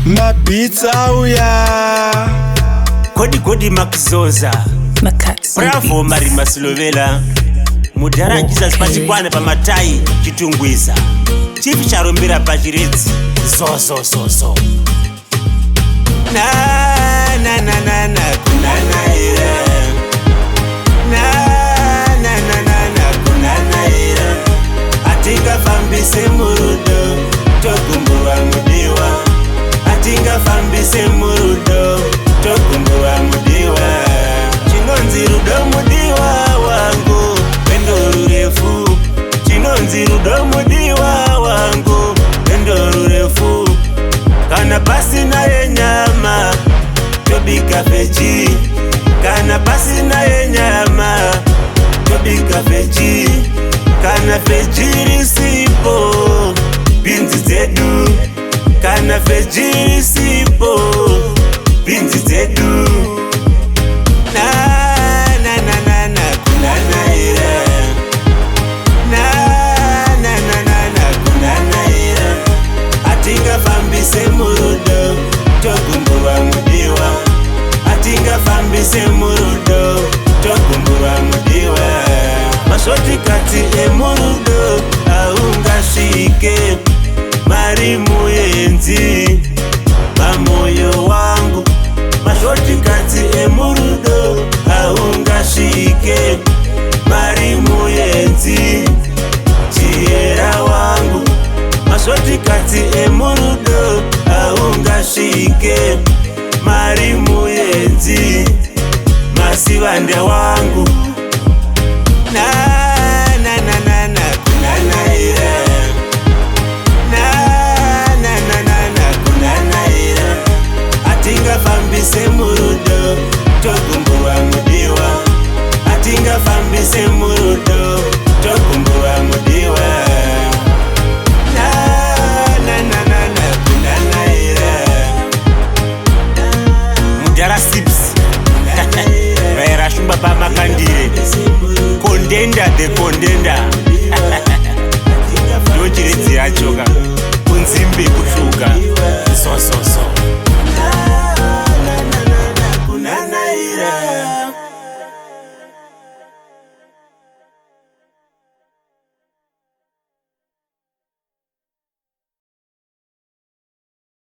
Mapizza uya Kodi makizoza Bravo Marima Silovela Mudhara Jesus pachikwane pamatai chitungwiza Chief charombera pachiredzi so na kunana ira na kunana ira atinga fambise murudo tokumbuwa mudiwa atinga fambise murudo tokumbuwa mudiwa chinonzi rudo mudiwa wangu pendo rurefu chinonzi rudo mudiwa wangu pendo rurefu kana pasina yenyama tobika fechi kana pasina yenyama tobika fechi kana fejiri sipo binzi zedu kana fejiri sipo binzi zedu na kunana ira na kunana ira atinga fambise murudo tokumbuwa mudiwa atinga fambise murudo tokumbuwa mudiwa masoti kati emurudo aungashike mari muyenzi mamoyo wangu masoti kati emurudo aungashike mari muyenzi chiera wangu masoti kati emurudo aungashike mari muyenzi masivande wangu na kunana ira na kunana ira atinga fambise murudo tokumbuwa mudiwa atinga fambise murudo tokumbuwa mudiwa kunana ira Mudhara Sips Vaira shumba pamakandire Kondenda the Kondenda